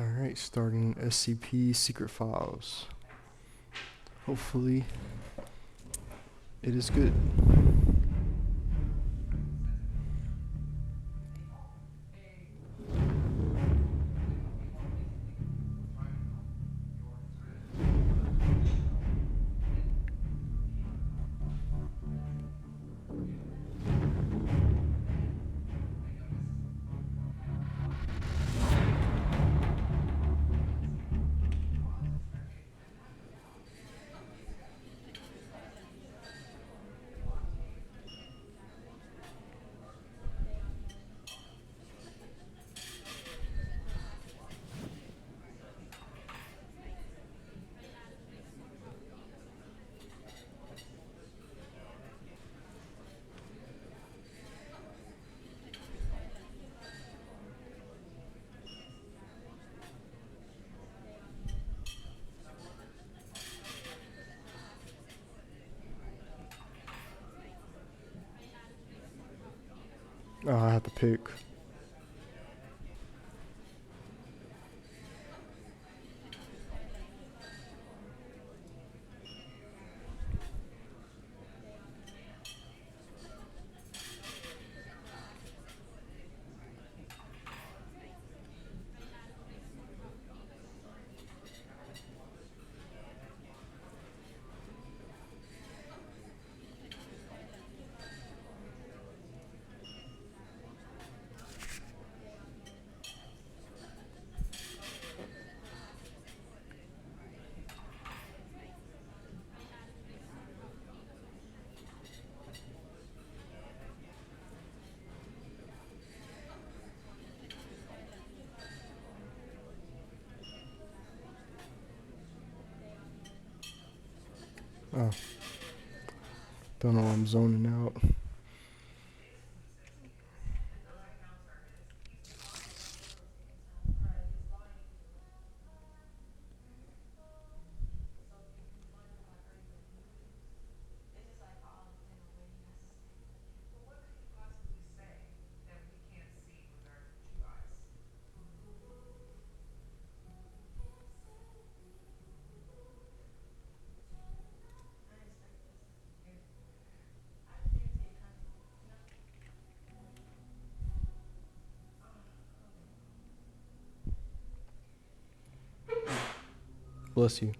Alright, starting SCP Secret Files. Hopefully, it is good. Oh, I have to pick. Oh, don't know why I'm zoning out. Bless you.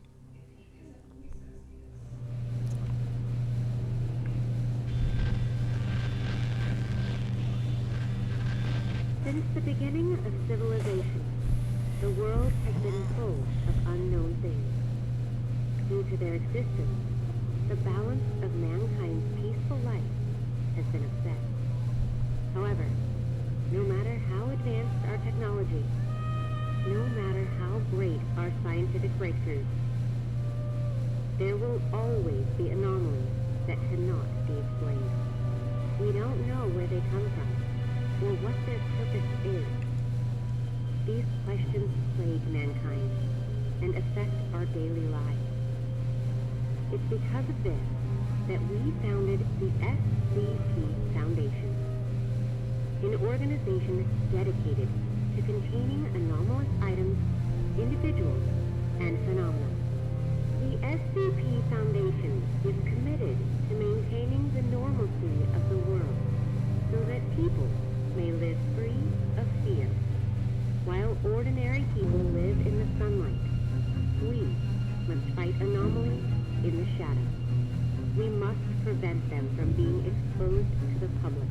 Since the beginning of civilization, the world has been full of unknown things. Due to their existence, the balance of mankind's peaceful life has been upset. However, no matter how advanced our technology, no matter how great our scientific breakthroughs, there will always be anomalies that cannot be explained. We don't know where they come from, or what their purpose is. These questions plague mankind and affect our daily lives. It's because of this that we founded the SCP Foundation, an organization dedicated to containing anomalous items, individuals, and phenomena. The SCP Foundation is committed to maintaining the normalcy of the world so that people may live free of fear. While ordinary people live in the sunlight, we must fight anomalies in the shadows. We must prevent them from being exposed to the public,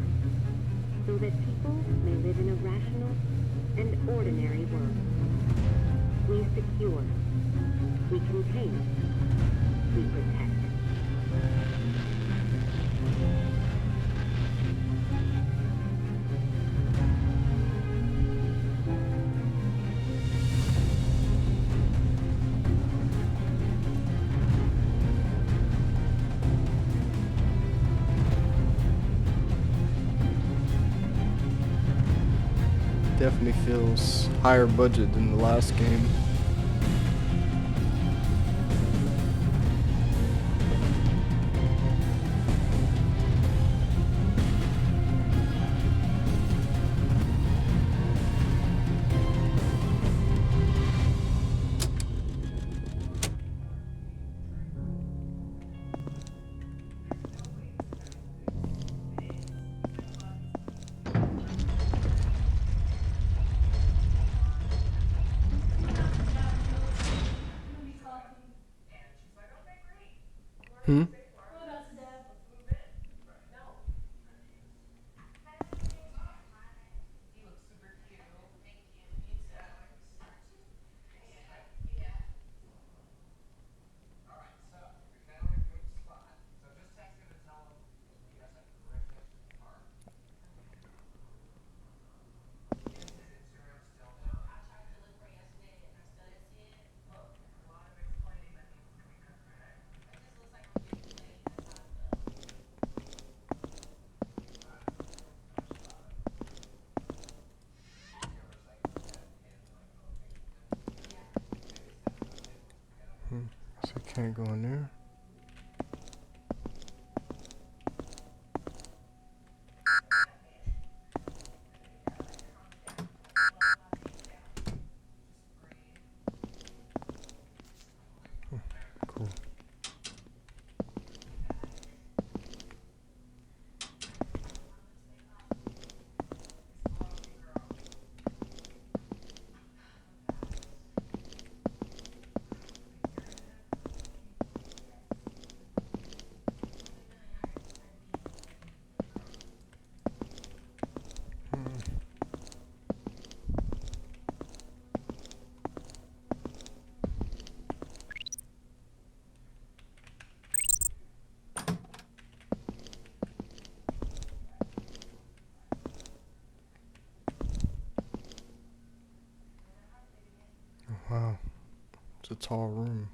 so that people may live in a rational and ordinary world. We secure, we contain, we protect. Definitely feels higher budget than the last game. Hmm? So I can't go in there. Cool. Wow. It's a tall room.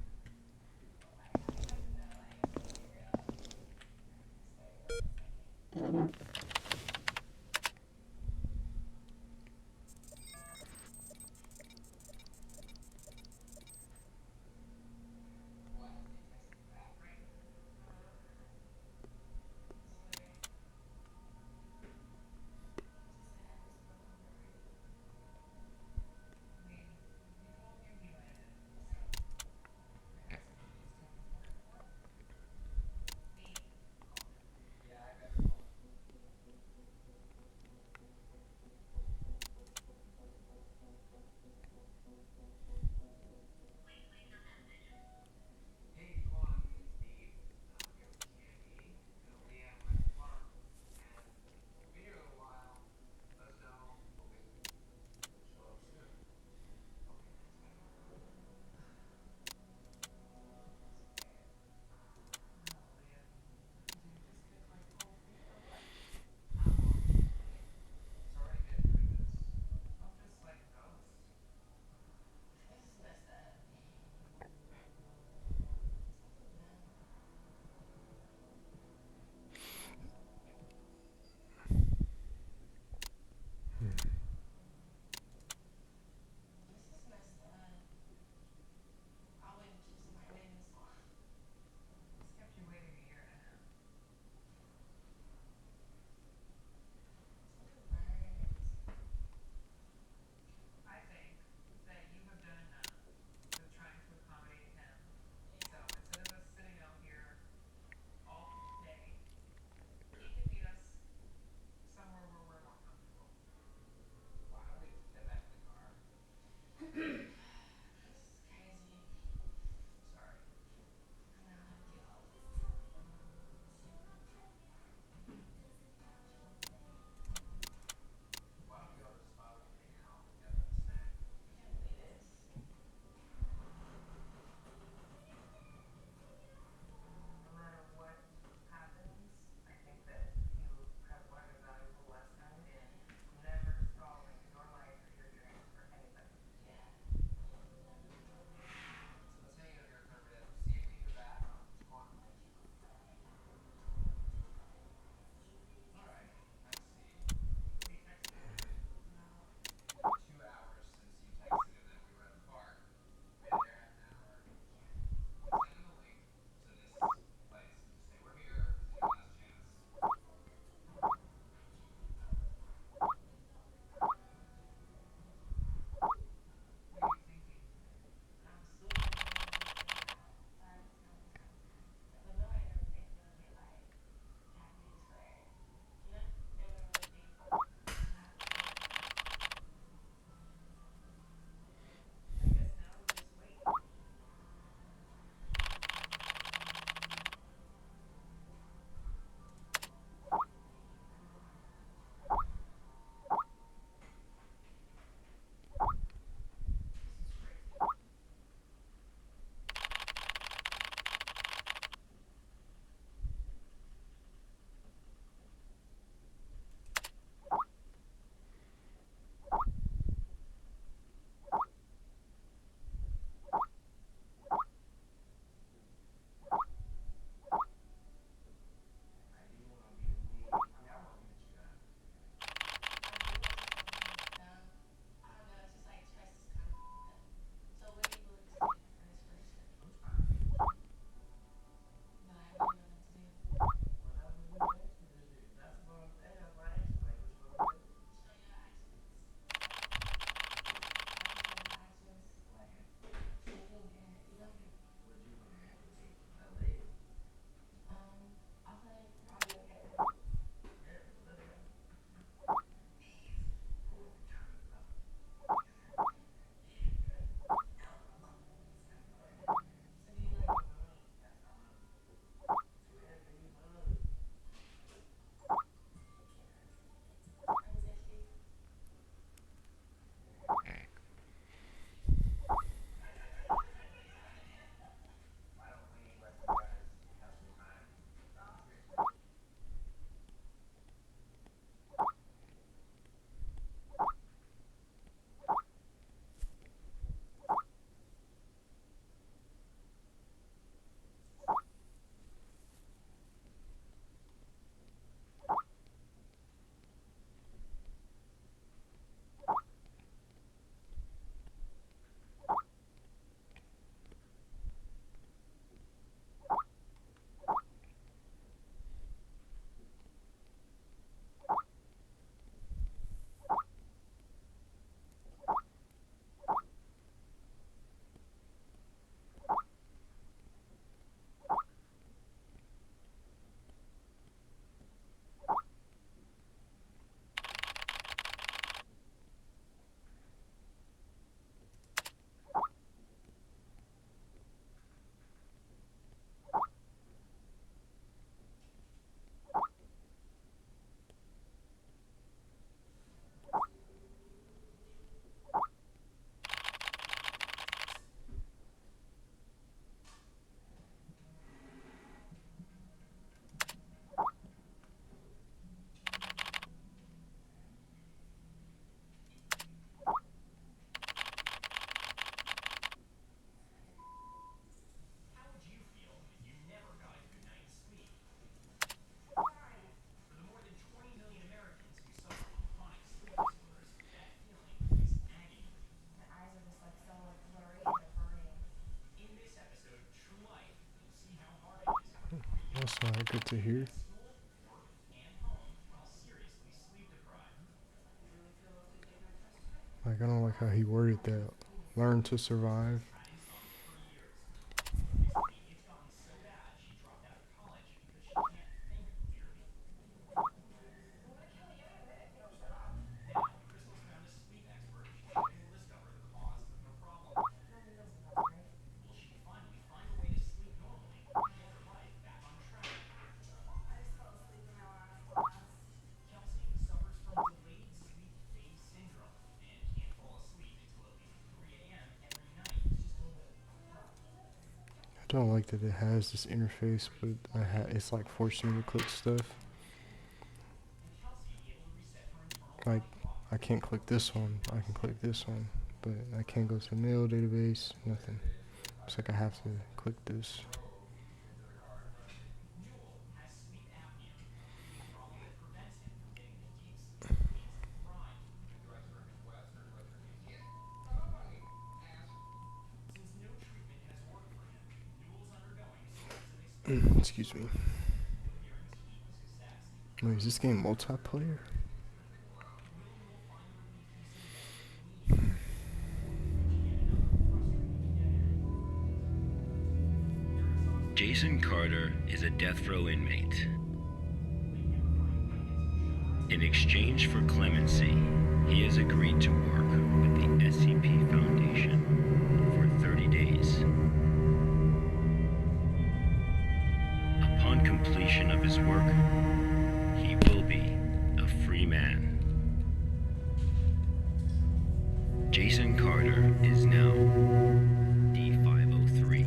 get to here. Like, I don't like how he worded that. Learn to survive. I don't like that it has this interface, but it's like forcing me to click stuff. Like, I can't click this one. I can click this one, but I can't go to the mail database. Nothing. It's like I have to click this. Excuse me. Wait, is this game multiplayer? Jason Carter is a death row inmate. In exchange for clemency, he has agreed to work with the SCP Foundation for 30 days. Upon completion of his work, he will be a free man. Jason Carter is now D503.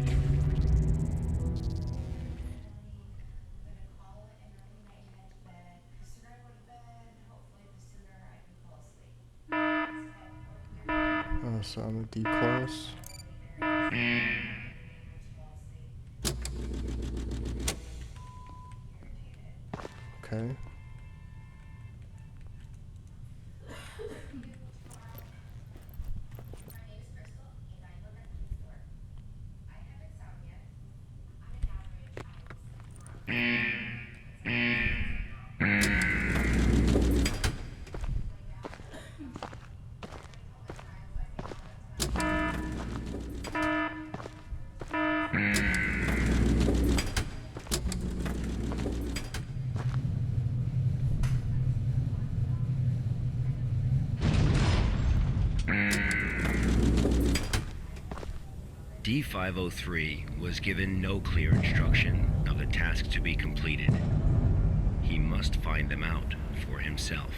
So I'm a D class. Okay. D503 was given no clear instruction of the task to be completed. He must find them out for himself.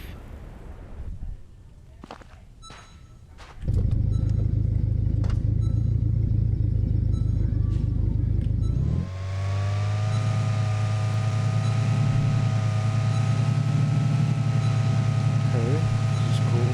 Okay, this is cool.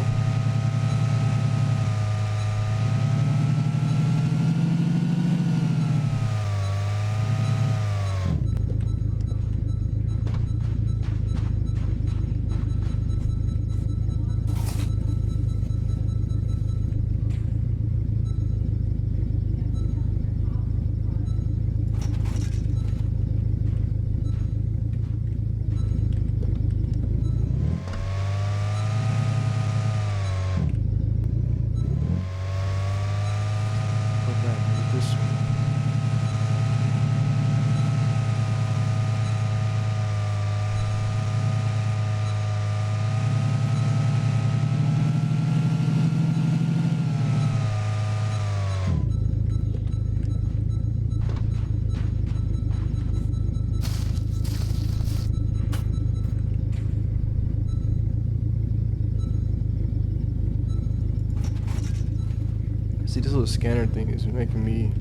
See, this little scanner thing is making me...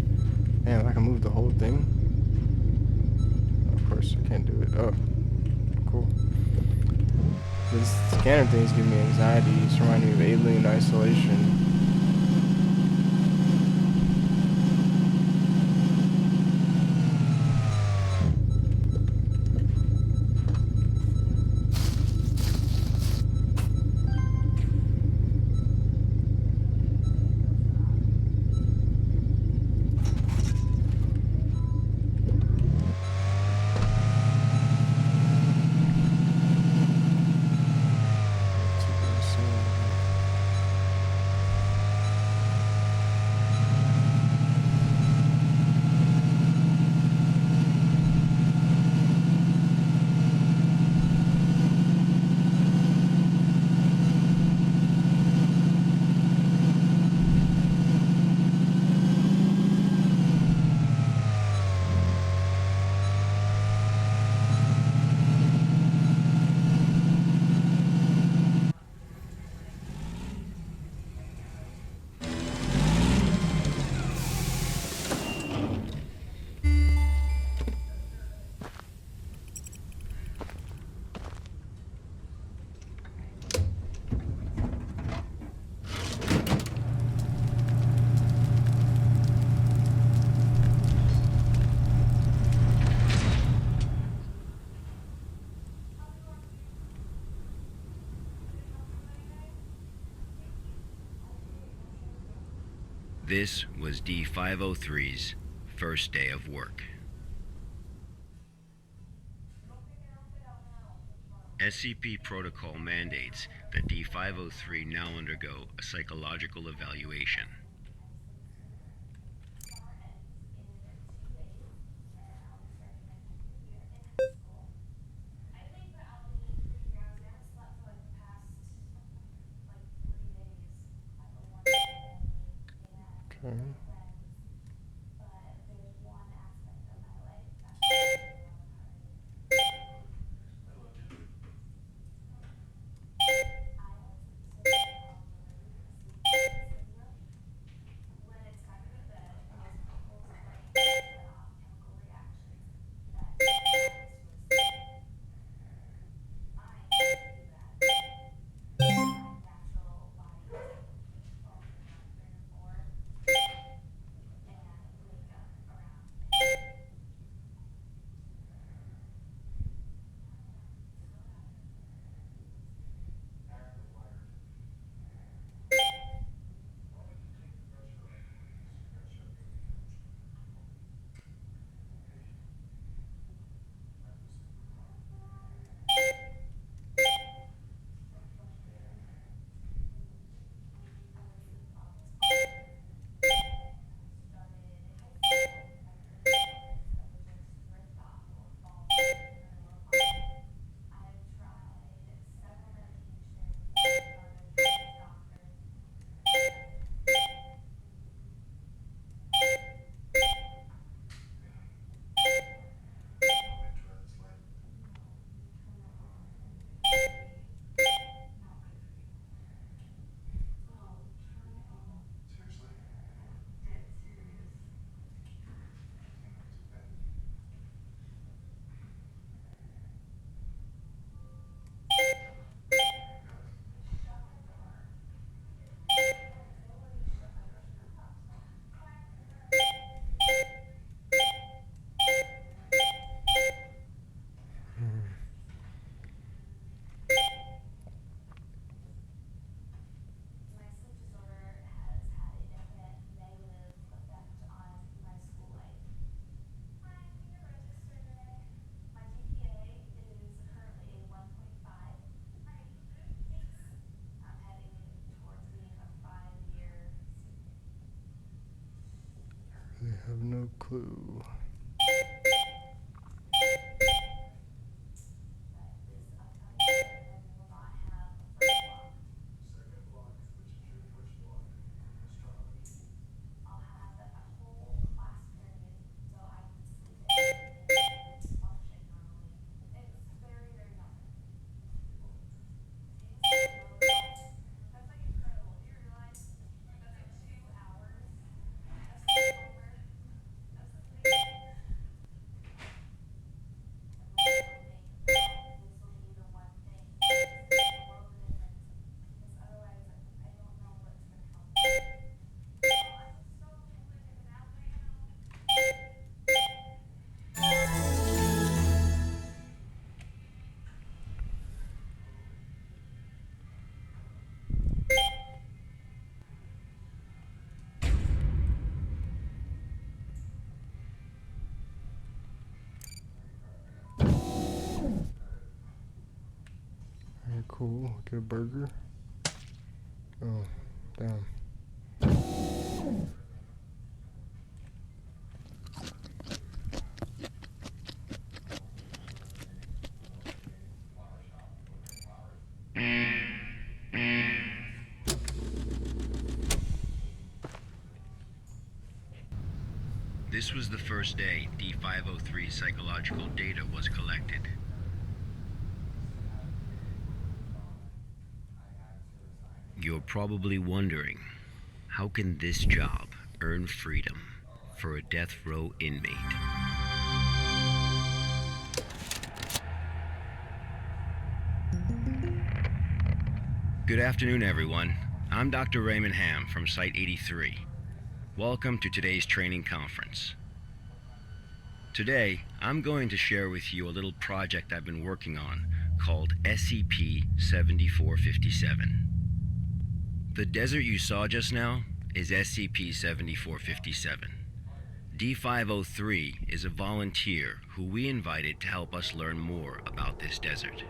Damn, I can move the whole thing? Of course, I can't do it. Oh, cool. This scanner thing is giving me anxiety. It's reminding me of Alien Isolation. This was D-503's first day of work. SCP protocol mandates that D-503 now undergo a psychological evaluation. Okay. I have no clue. Alright, cool. Get a burger. Oh, damn. This was the first day D-503 psychological data was collected. You're probably wondering, how can this job earn freedom for a death row inmate? Good afternoon, everyone. I'm Dr. Raymond Ham from Site 83. Welcome to today's training conference. Today, I'm going to share with you a little project I've been working on called SCP-7457. The desert you saw just now is SCP-7457. D503 is a volunteer who we invited to help us learn more about this desert.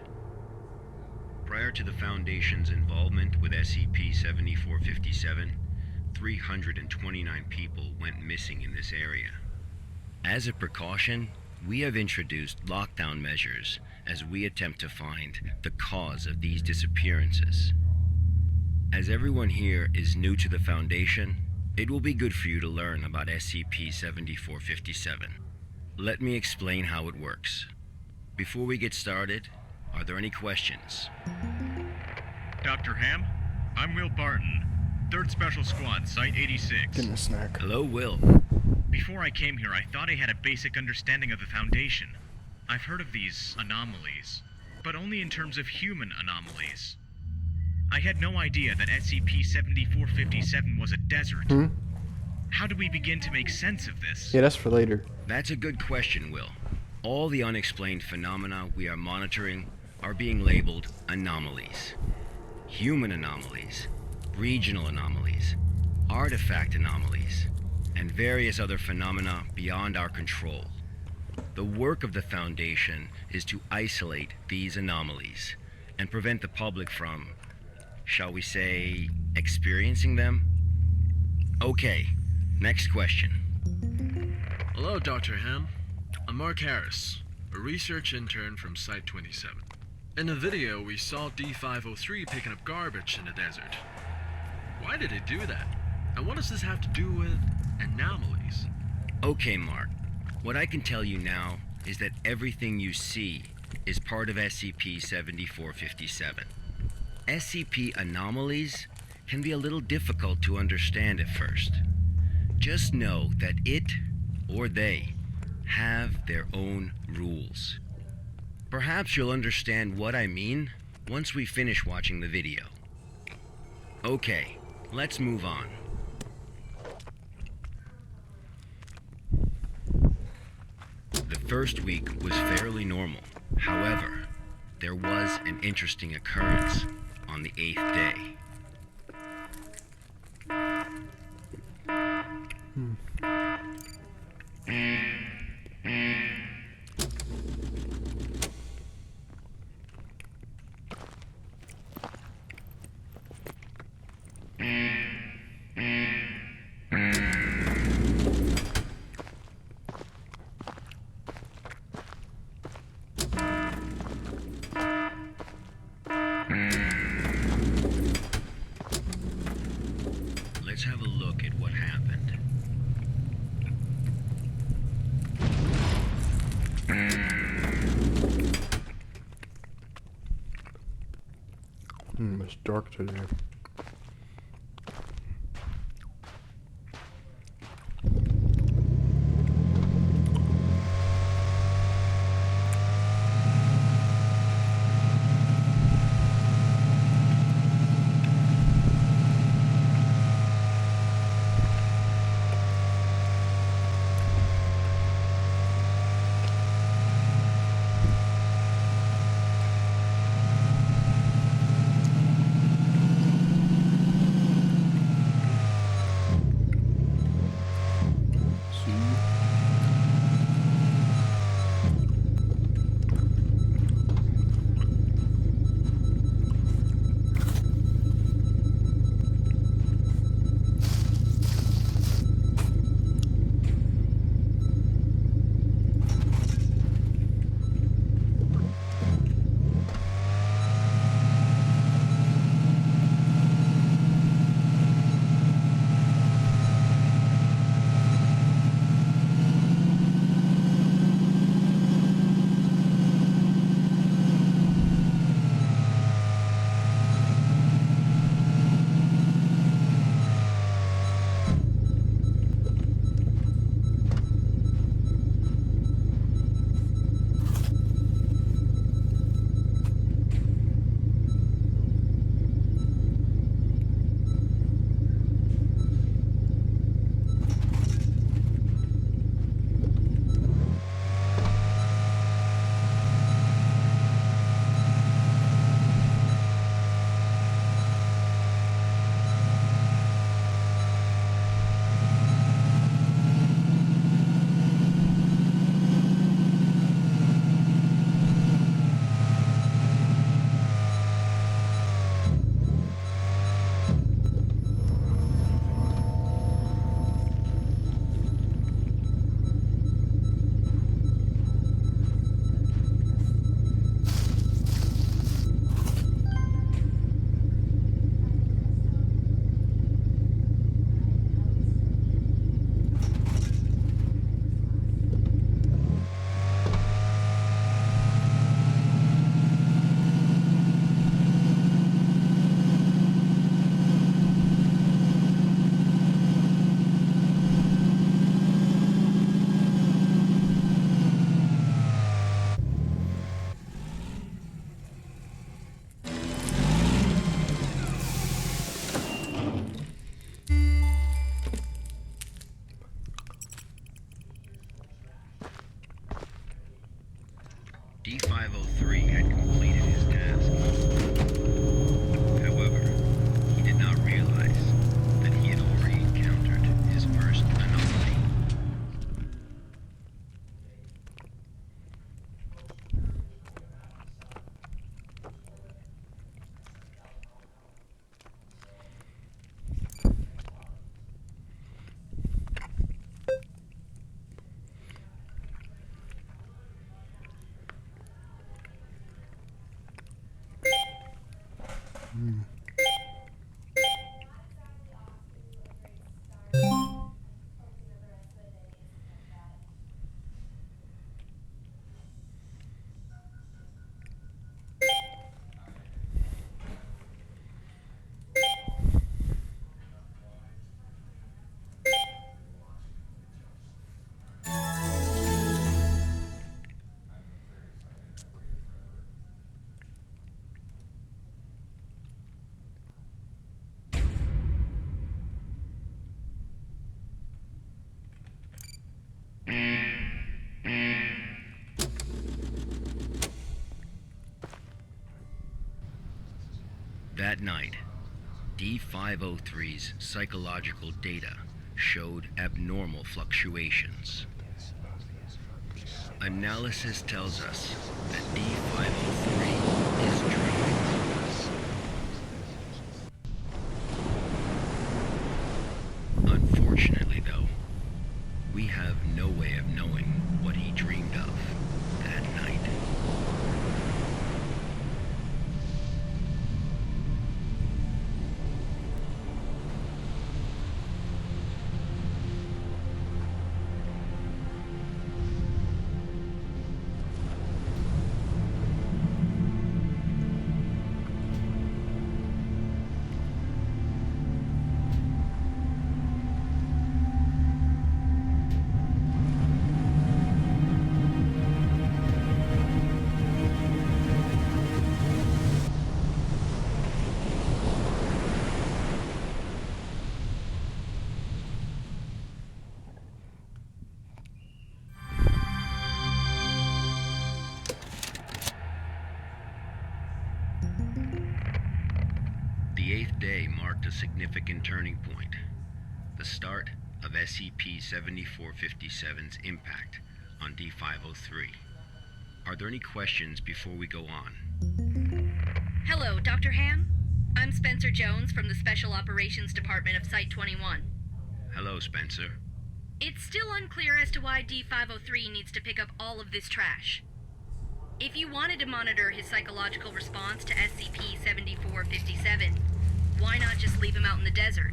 Prior to the Foundation's involvement with SCP-7457, 329 people went missing in this area. As a precaution, we have introduced lockdown measures as we attempt to find the cause of these disappearances. As everyone here is new to the Foundation, it will be good for you to learn about SCP-7457. Let me explain how it works. Before we get started, are there any questions? Dr. Ham, I'm Will Barton, 3rd Special Squad, Site 86. Getting a snack. Hello, Will. Before I came here, I thought I had a basic understanding of the Foundation. I've heard of these anomalies, but only in terms of human anomalies. I had no idea that SCP-7457 was a desert. How do we begin to make sense of this? Yeah, that's for later. That's a good question, Will. All the unexplained phenomena we are monitoring are being labeled anomalies. Human anomalies, regional anomalies, artifact anomalies, and various other phenomena beyond our control. The work of the Foundation is to isolate these anomalies and prevent the public from, shall we say, experiencing them? Okay, next question. Hello, Dr. Ham. I'm Mark Harris, a research intern from Site 27. In the video, we saw D503 picking up garbage in the desert. Why did it do that? And what does this have to do with anomalies? Okay, Mark. What I can tell you now is that everything you see is part of SCP-7457. SCP anomalies can be a little difficult to understand at first. Just know that it, or they, have their own rules. Perhaps you'll understand what I mean once we finish watching the video. Okay, let's move on. The first week was fairly normal. However, there was an interesting occurrence on the 8th day. Let's have a look at what happened. It's dark today. That night, D503's psychological data showed abnormal fluctuations. Analysis tells us that D503 is dreaming. Unfortunately, though, we have no way of knowing what he dreamed of that night. The 8th day marked a significant turning point, the start of SCP-7457's impact on D503. Are there any questions before we go on? Hello, Dr. Ham. I'm Spencer Jones from the Special Operations Department of Site-21. Hello, Spencer. It's still unclear as to why D503 needs to pick up all of this trash. If you wanted to monitor his psychological response to SCP-7457, why not just leave him out in the desert?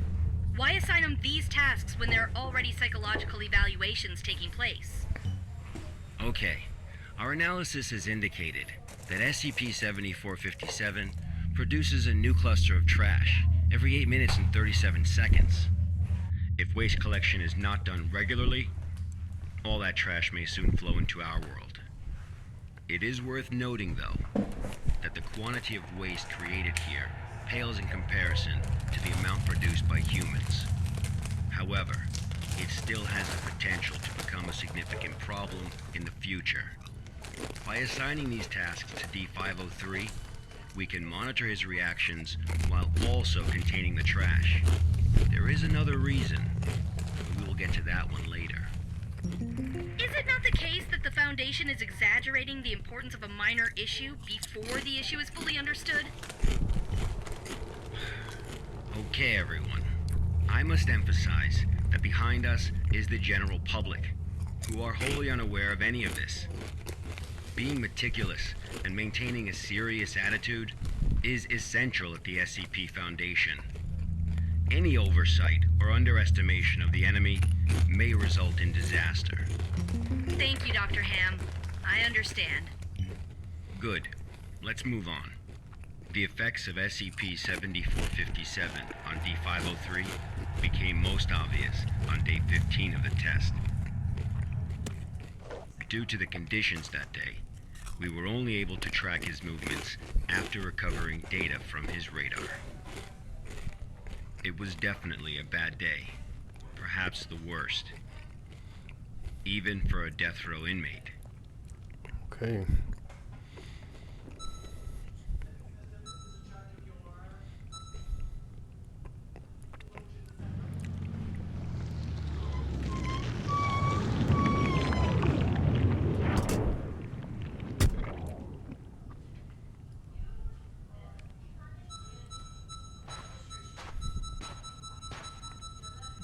Why assign him these tasks when there are already psychological evaluations taking place? Okay, our analysis has indicated that SCP-7457 produces a new cluster of trash every 8 minutes and 37 seconds. If waste collection is not done regularly, all that trash may soon flow into our world. It is worth noting, though, that the quantity of waste created here pales in comparison to the amount produced by humans. However, it still has the potential to become a significant problem in the future. By assigning these tasks to D503, we can monitor his reactions while also containing the trash. There is another reason, but we will get to that one later. Is it not the case that the Foundation is exaggerating the importance of a minor issue before the issue is fully understood? Okay, everyone. I must emphasize that behind us is the general public, who are wholly unaware of any of this. Being meticulous and maintaining a serious attitude is essential at the SCP Foundation. Any oversight or underestimation of the enemy may result in disaster. Thank you, Dr. Ham. I understand. Good. Let's move on. The effects of SCP-7457 on D503 became most obvious on day 15 of the test. Due to the conditions that day, we were only able to track his movements after recovering data from his radar. It was definitely a bad day, perhaps the worst, even for a death row inmate. Okay.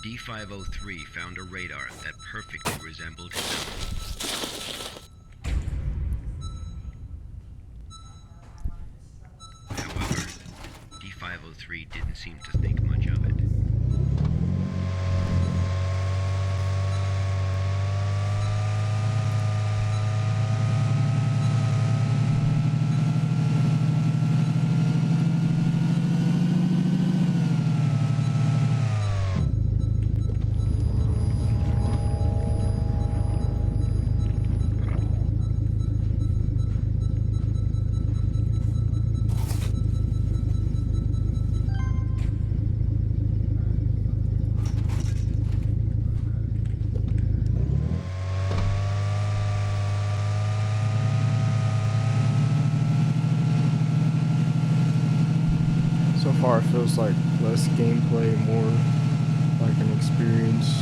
D503 found a radar that perfectly resembled his own. However, D503 didn't seem to think much of it. so it's like less gameplay, more like an experience.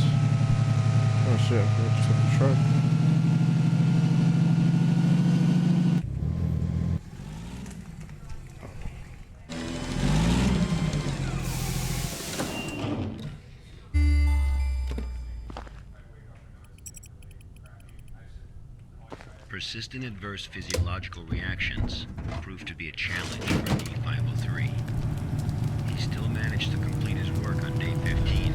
Oh shit, I just hit the truck. Persistent adverse physiological reactions proved to be a challenge for D503. He still managed to complete his work on day 15.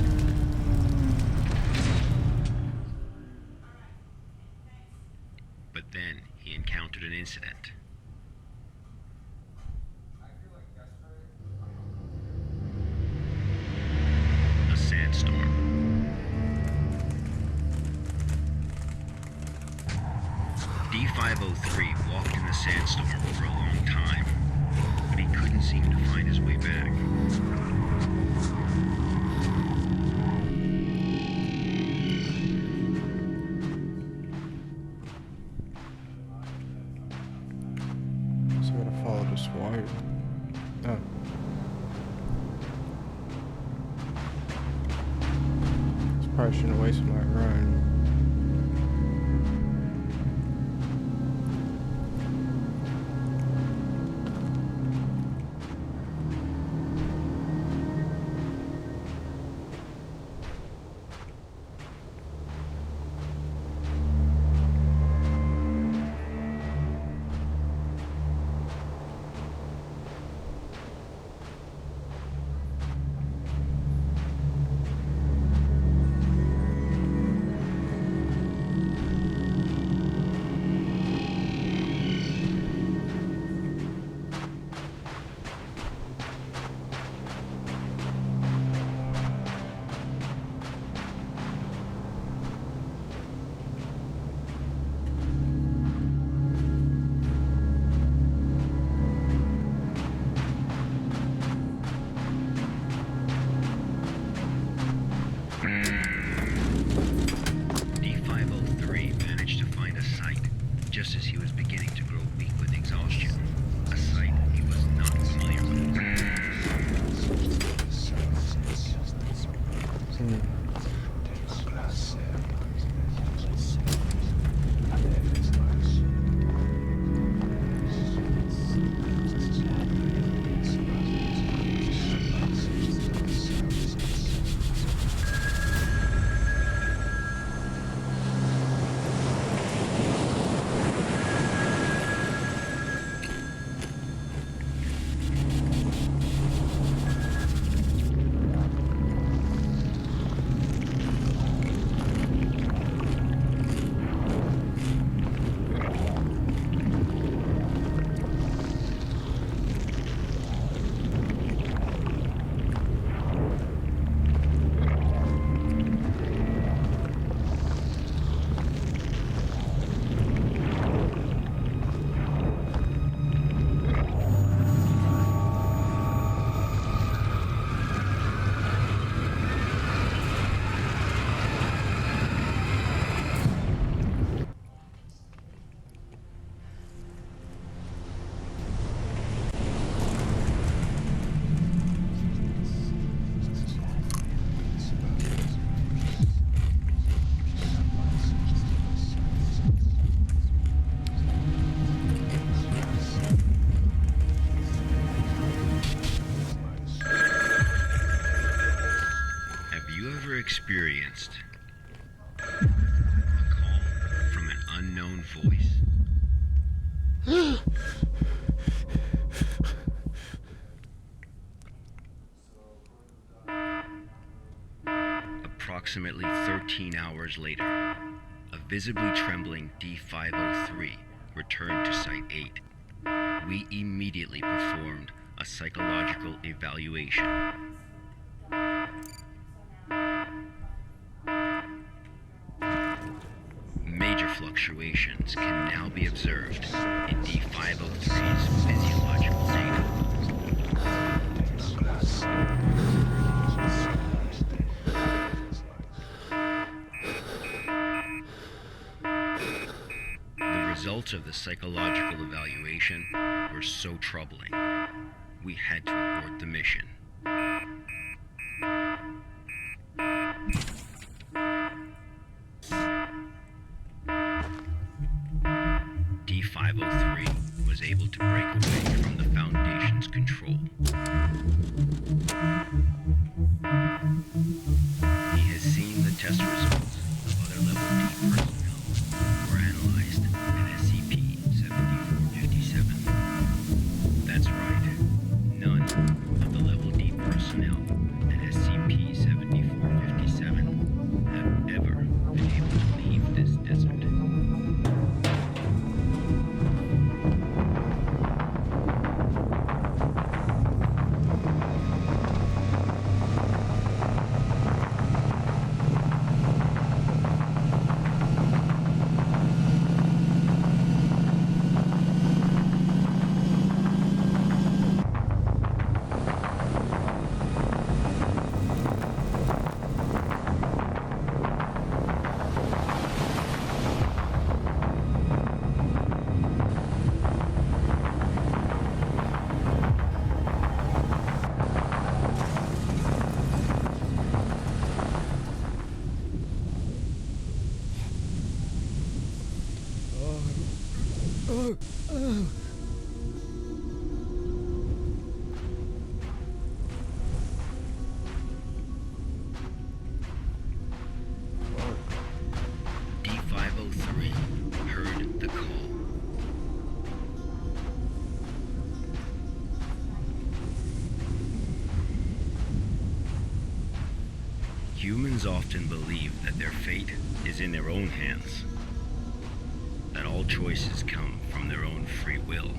But then he encountered an incident. A sandstorm. D503 walked in the sandstorm for a long time, but he couldn't seem to find his way back. So I gotta follow this wire. Oh. Probably shouldn't waste my run. D503 managed to find a site just as he was beginning to grow weak with exhaustion. A site he was not familiar with. Experienced a call from an unknown voice. Approximately 13 hours later, a visibly trembling D503 returned to Site 8. We immediately performed a psychological evaluation. Major fluctuations can now be observed in D503's physiological data. The results of the psychological evaluation were so troubling, we had to abort the mission. D503 heard the call. Humans often believe that their fate is in their own hands, that all choices come from their own free will.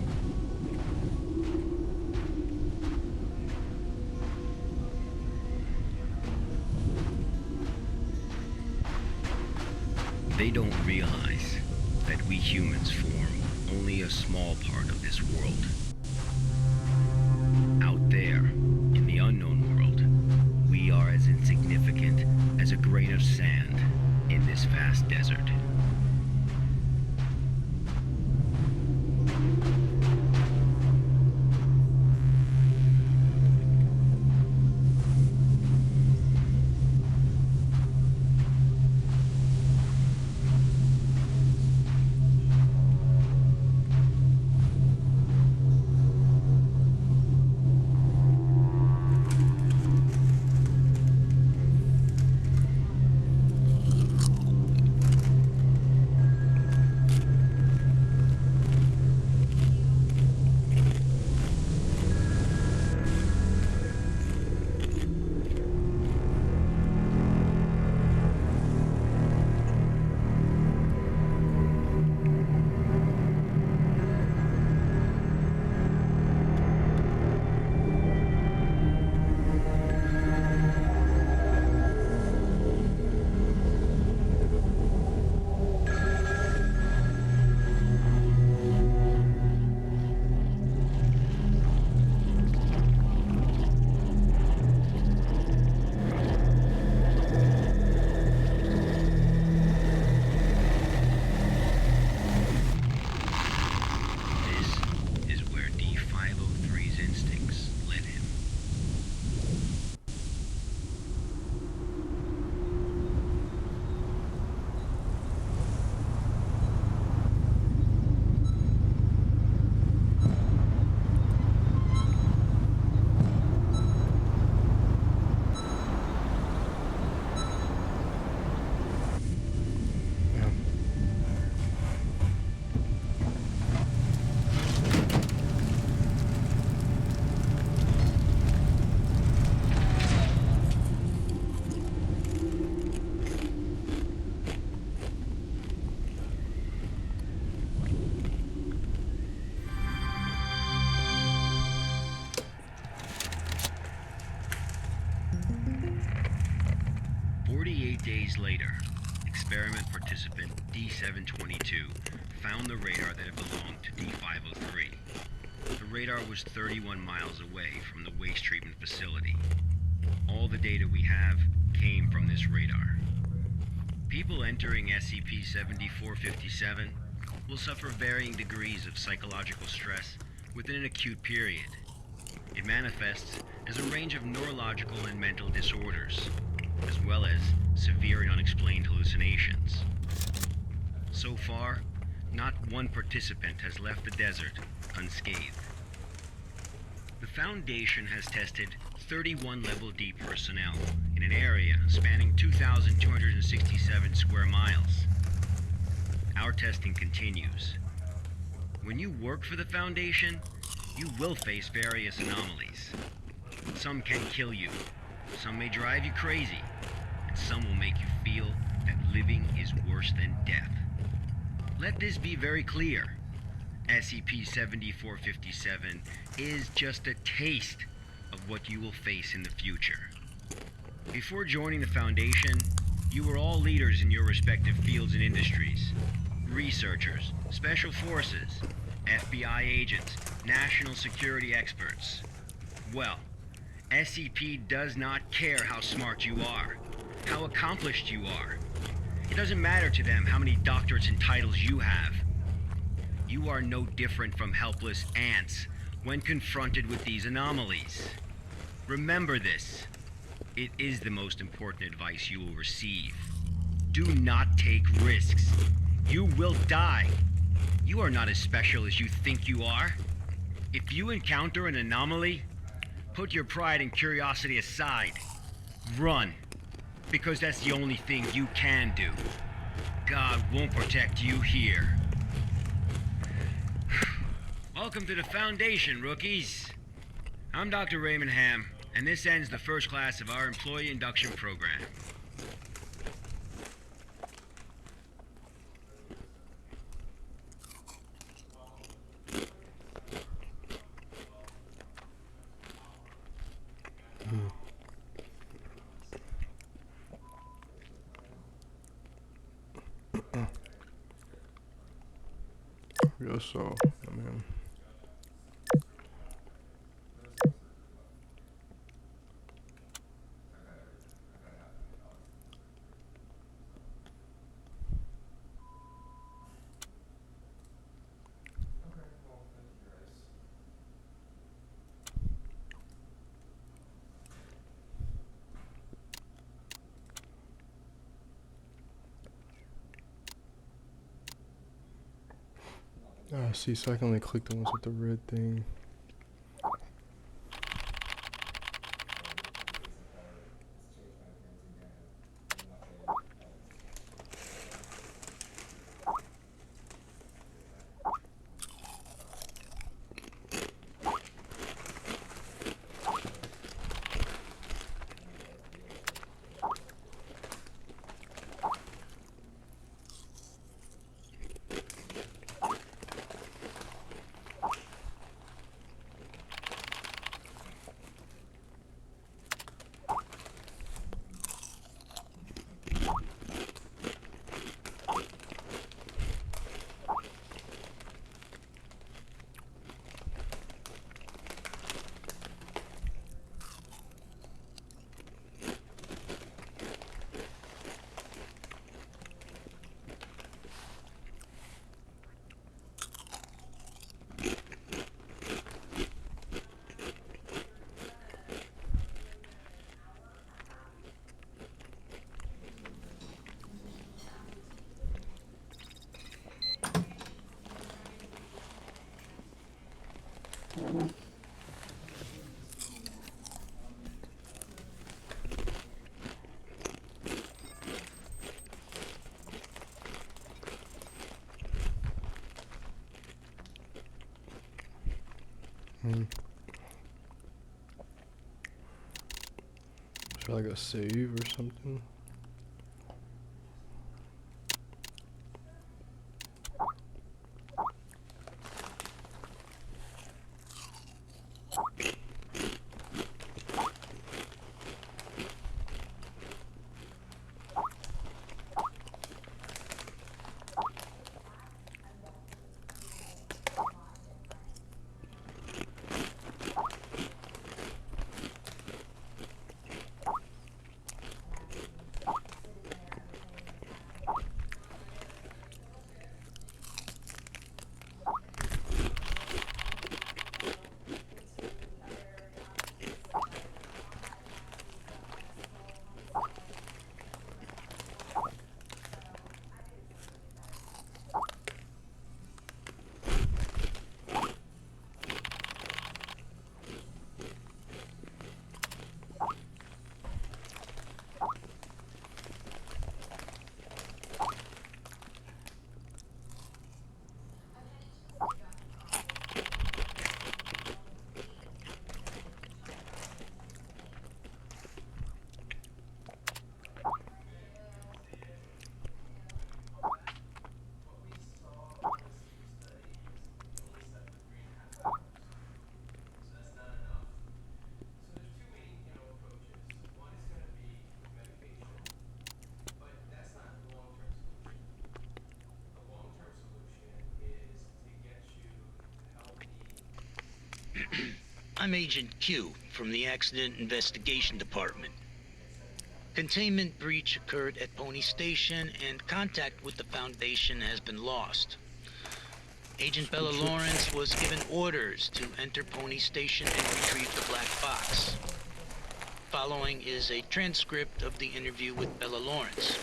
They don't realize that we humans form only a small part of this world. Out there, in the unknown world, we are as insignificant as a grain of sand in this vast desert. This is where D503's instincts led him. Yeah. 48 days later, experiment participant D722 found the radar that had belonged to D503. The radar was 31 miles away from the waste treatment facility. All the data we have came from this radar. People entering SCP-7457 will suffer varying degrees of psychological stress within an acute period. It manifests as a range of neurological and mental disorders, as well as severe and unexplained hallucinations. So far, not one participant has left the desert unscathed. The Foundation has tested 31 Level D personnel in an area spanning 2,267 square miles. Our testing continues. When you work for the Foundation, you will face various anomalies. Some can kill you, some may drive you crazy, and some will make you feel that living is worse than death. Let this be very clear. SCP-7457 is just a taste of what you will face in the future. Before joining the Foundation, you were all leaders in your respective fields and industries. Researchers, special forces, FBI agents, national security experts. Well, SCP does not care how smart you are, how accomplished you are. It doesn't matter to them how many doctorates and titles you have. You are no different from helpless ants when confronted with these anomalies. Remember this. It is the most important advice you will receive. Do not take risks. You will die. You are not as special as you think you are. If you encounter an anomaly, put your pride and curiosity aside. Run. Because that's the only thing you can do. God won't protect you here. Welcome to the Foundation, rookies. I'm Dr. Raymond Ham, and this ends the first class of our employee induction program. Real so, man. See, so I can only click the ones with the red thing. Should I go save or something? I'm Agent Q from the Accident Investigation Department. Containment breach occurred at Pony Station and contact with the Foundation has been lost. Agent Bella Lawrence was given orders to enter Pony Station and retrieve the black box. Following is a transcript of the interview with Bella Lawrence.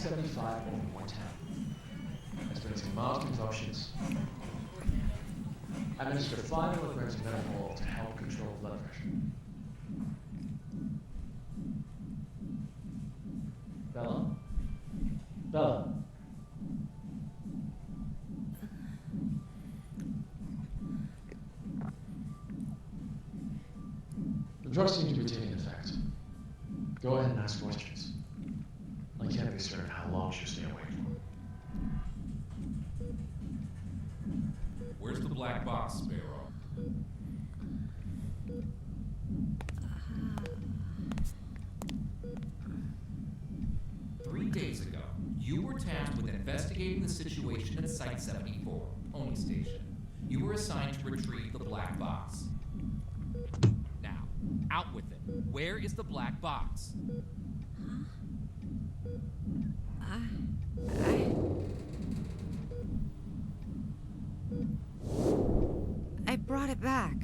75 over 110. Experiencing mild convulsions. Administer 5 milligrams of metamol to help control blood pressure. Bella? Bella? The drug seems to be taking effect. Go ahead and ask questions. I can't be certain how long she'll stay awake for. Where's the black box, Sparrow? Three days ago, you were tasked with investigating the situation at Site 74, Pony Station. You were assigned to retrieve the black box. Now, out with it. Where is the black box? I brought it back.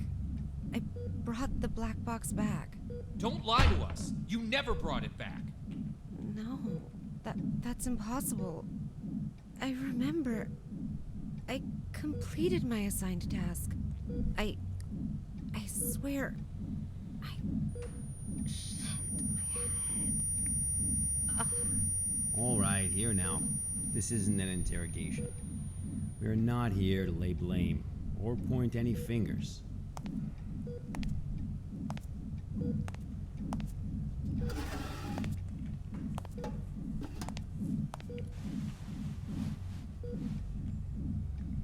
I brought the black box back. Don't lie to us. You never brought it back. No, that's impossible. I remember. I completed my assigned task. I swear. Shit, my head. All right, here now. This isn't an interrogation. We're not here to lay blame or point any fingers.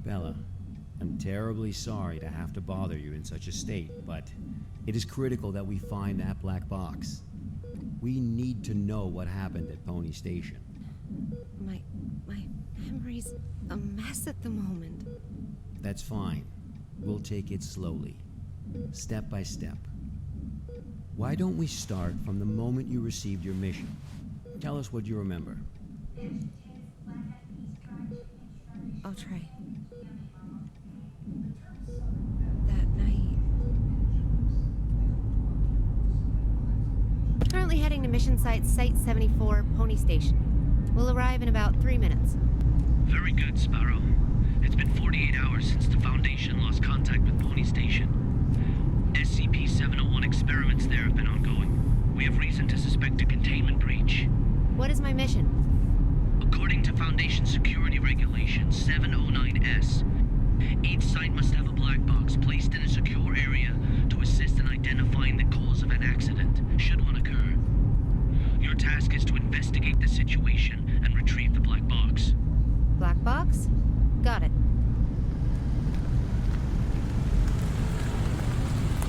Bella, I'm terribly sorry to have to bother you in such a state, but it is critical that we find that black box. We need to know what happened at Pony Station. My memory's a mess at the moment. That's fine. We'll take it slowly, step by step. Why don't we start from the moment you received your mission? Tell us what you remember. I'll try. That night. Currently heading to mission site 74, Pony Station. We'll arrive in about 3 minutes. Very good, Sparrow. It's been 48 hours since the Foundation lost contact with Pony Station. SCP-701 experiments there have been ongoing. We have reason to suspect a containment breach. What is my mission? According to Foundation Security Regulations 709S, each site must have a black box placed in a secure area to assist in identifying the cause of an accident, should one occur. Your task is to investigate the situation and retrieve the black box. Black box? Got it.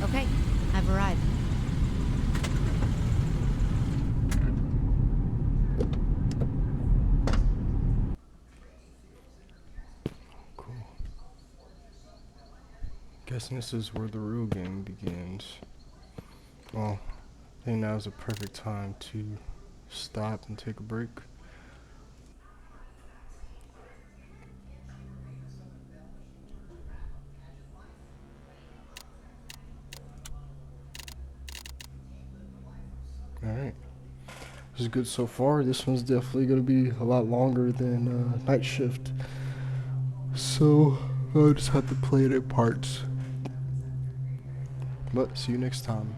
Okay, I've arrived. Cool. Guessing this is where the real game begins. Well, I think now's the perfect time to stop and take a break. Alright. This is good so far. This one's definitely going to be a lot longer than Night Shift. So, I'll just have to play it in parts. But, see you next time.